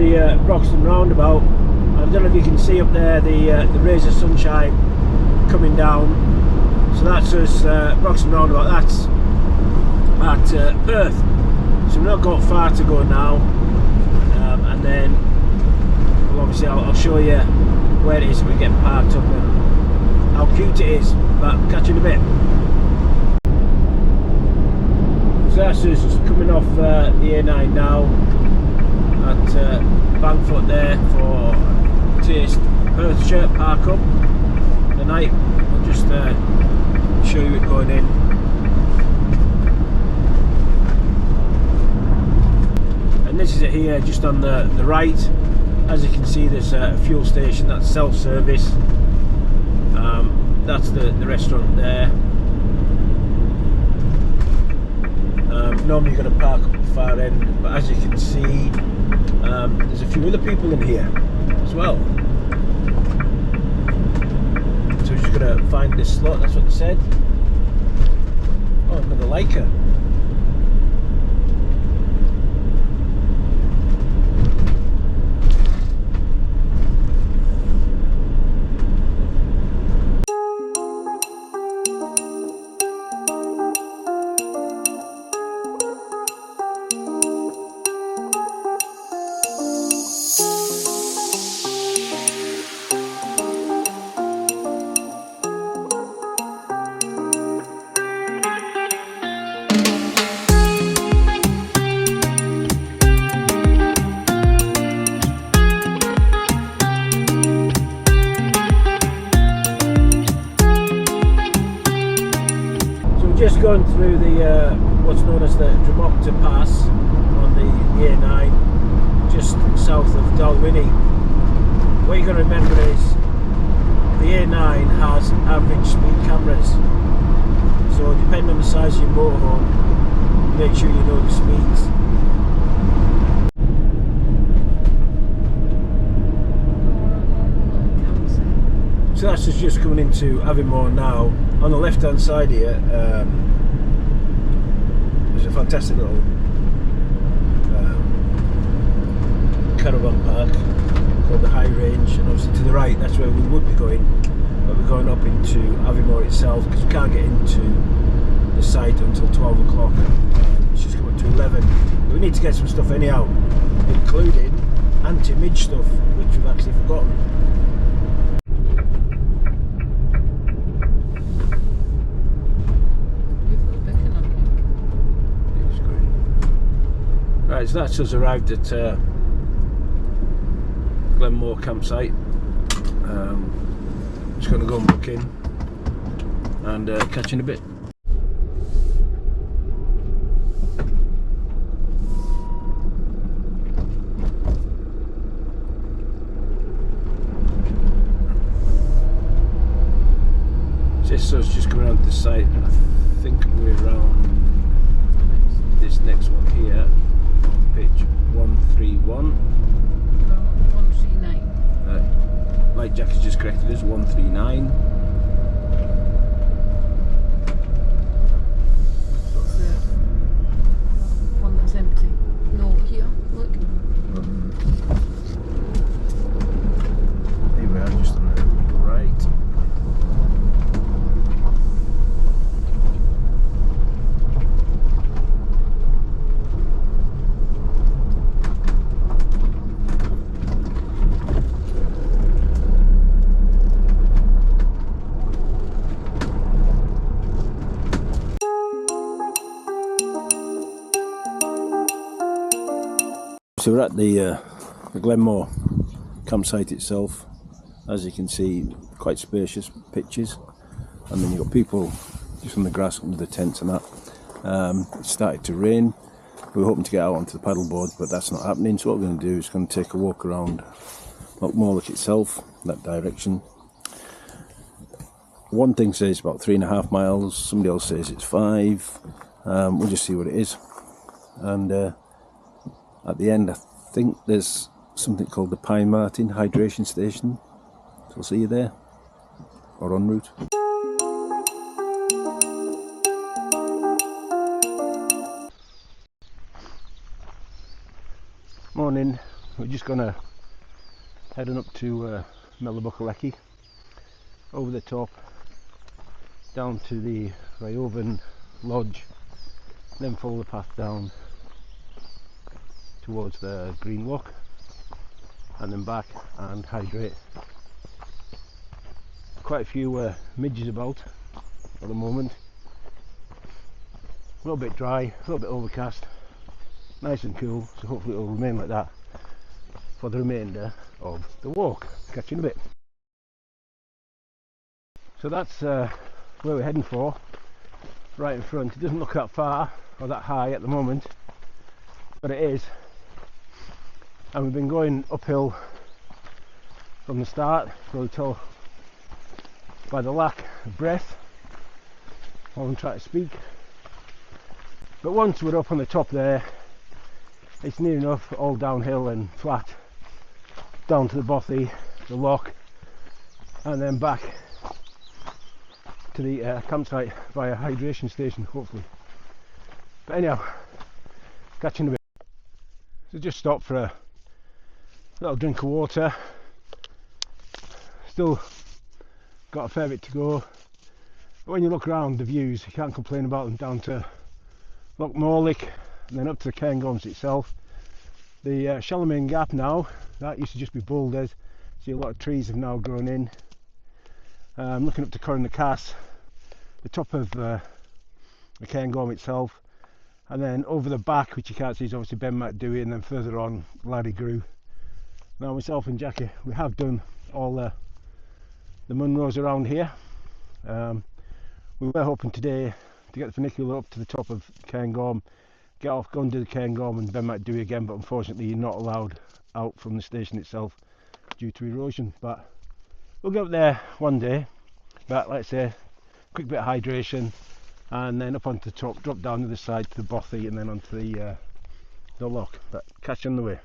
the Broxton roundabout. I don't know if you can see up there the rays of sunshine coming down. So that's us, Broxton roundabout. That's at Perth. So we've not got far to go now, and then well, obviously I'll show you where it is we get parked up and how cute it is. But catch you in a bit. So that's us coming off the A9 now at Bankfoot there for Taste Perthshire Park Up tonight. I'll just show you it going in. And this is it here, just on the right. As you can see, there's a fuel station that's self-service. That's the restaurant there. Normally you're going to park up the far end, but as you can see, there's a few other people in here as well. So we're just going to find this slot, that's what they said. Oh, another Leica. Just going through the what's known as the Dromocta Pass on the A9, just south of Dalwhinnie. What you're going to remember is the A9 has average speed cameras, so depending on the size of your motorhome, make sure you know the speeds. So that's just coming into Aviemore now. On the left hand side here, there's a fantastic little caravan park called the High Range, and obviously to the right that's where we would be going, but we're going up into Aviemore itself because we can't get into the site until 12 o'clock. It's just coming to 11, but we need to get some stuff anyhow, including anti-midge stuff, which we've actually forgotten. Right, so that's us arrived at Glenmore Campsite. Just going to go and book in and catch you in a bit. This is just coming around the site, and I think we're around this next one here. Pitch 131. No, 139. Light Jack has just corrected us, 139. What's the one that's empty? No, here, look. Here we are, just on the right. So we're at the Glenmore campsite itself. As you can see, quite spacious pitches, and then you've got people just on the grass under the tents and that. It started to rain. We were hoping to get out onto the paddle boards, but that's not happening. So what we're going to do is going to take a walk around Loch Morlich itself, that direction. One thing says about 3.5 miles, somebody else says it's 5. We'll just see what it is. And at the end, I think there's something called the Pine Martin Hydration Station. So I'll see you there, or en route. Morning. we're just gonna heading up to Loch over the top down to the Ryovan Lodge, then follow the path down towards the Green Loch and then back and hydrate. Quite a few midges about at the moment. A little bit dry, a little bit overcast, nice and cool, so hopefully it will remain like that for the remainder of the walk. Catch you in a bit. So that's where we're heading for, right in front. It doesn't look that far or that high at the moment, but it is. And we've been going uphill from the start, so tell by the lack of breath while I'm trying to speak. But once we're up on the top there, it's near enough all downhill and flat down to the bothy, the loch, and then back to the campsite via hydration station, hopefully. But anyhow, catch you in a bit. So just stop for a little drink of water. Still got a fair bit to go. But when you look around the views, you can't complain about them, down to Loch Morlich and then up to the Cairngorms itself. The Shalamain Gap now, that used to just be boulders. See, a lot of trees have now grown in. Looking up to Corrin the Cass, the top of the Cairngorm itself, and then over the back, which you can't see, is obviously Ben MacDooey, and then further on Larry Grew. Now myself and Jackie, we have done all the Munros around here. We were hoping today to get the funicular up to the top of Cairngorm, get off, go and do the Cairngorm and Ben MacDooey again, but unfortunately you're not allowed out from the station itself due to erosion. But we'll get up there one day. But like I say, quick bit of hydration and then up onto the top, drop down to the side to the bothy and then onto the loch. But catch you on the way.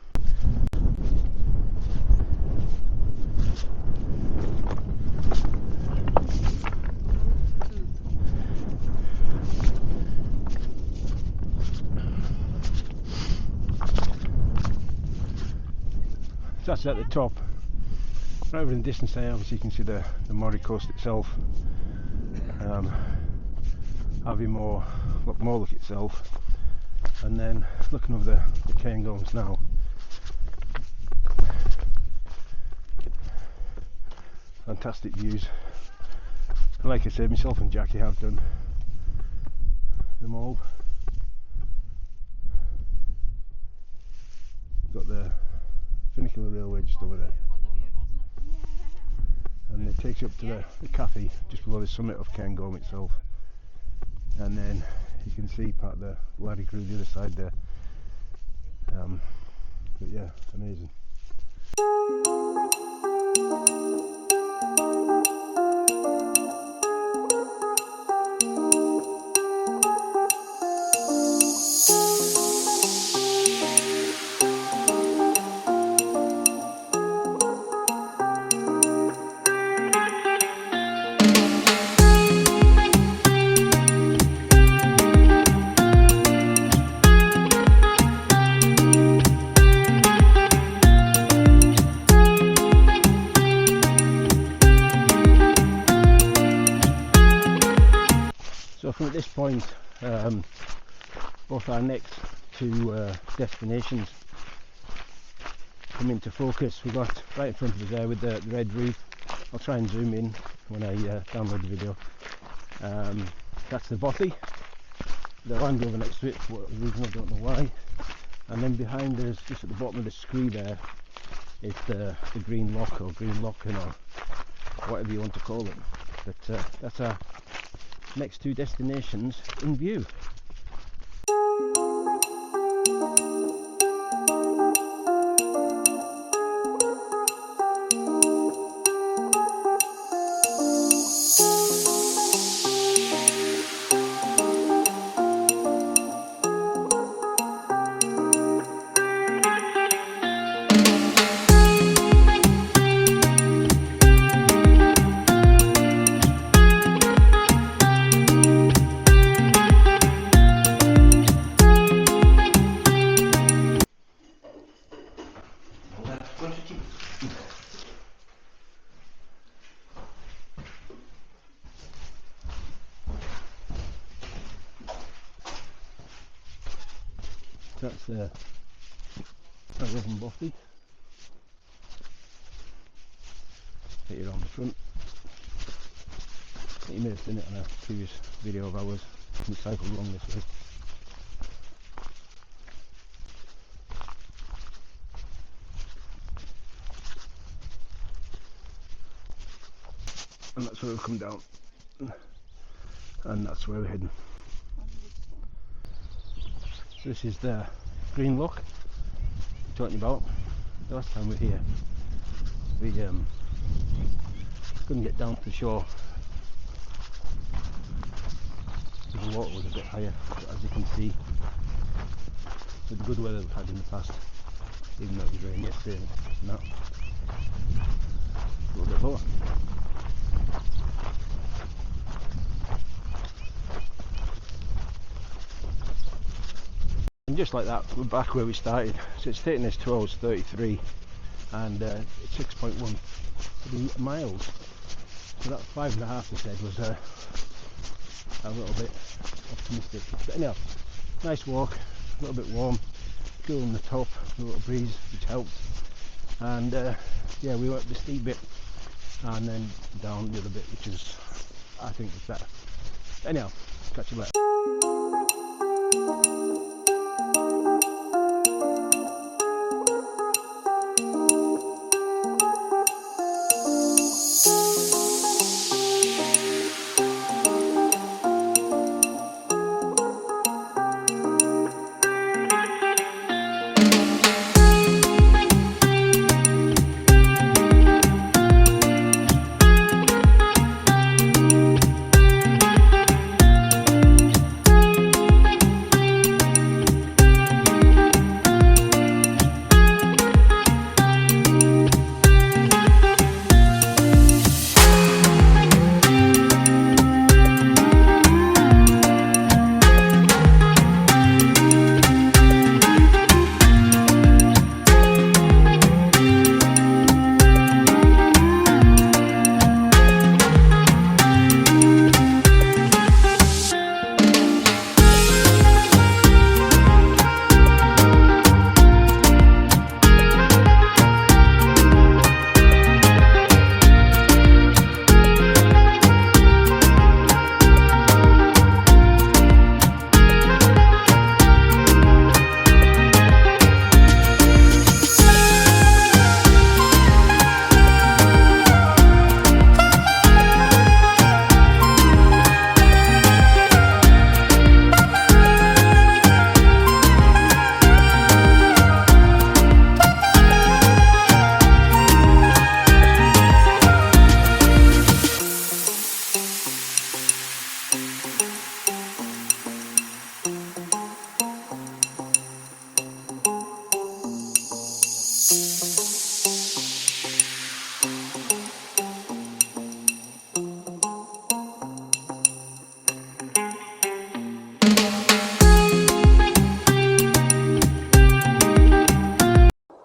So that's at the top. Right over in the distance there, obviously you can see the Moray coast itself, Aviemore, Loch Morlich itself, and then looking over the Cairngorms now. Fantastic views. And like I said, myself and Jackie have done them all. Got the funicular railway just over there, and it takes you up to the cafe just below the summit of Cairngorm itself, and then you can see part of the Larry Grew the other side there. But yeah, amazing. So from this point, both our next two destinations come into focus. We got right in front of us there with the red roof. I'll try and zoom in when I download the video. That's the bothy, the Land Rover next to it for whatever reason, I don't know why. And then behind us, just at the bottom of the scree there, is the Green Loch or Green Lochen or whatever you want to call it. But that's our next two destinations in view. That's a oven buffet. Get you on the front. You may have seen it on a previous video of ours. We cycled along this way. And that's where we've come down. And that's where we're heading. So this is the green loch I'm talking about. The last time we were here, we couldn't get down to the shore. The water was a bit higher, but as you can see, with the good weather we've had in the past, even though it was raining yesterday and that, a little bit lower. And just like that, we're back where we started. So it's taken us 2 hours 33 and 6.1 miles. So that 5.5 they said was a little bit optimistic. But anyhow, nice walk, a little bit warm, cool on the top, a little breeze which helped. And yeah, we went up the steep bit and then down the other bit, which is, I think, was better. Anyhow, catch you later.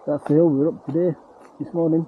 That's the hill we're up today, this morning.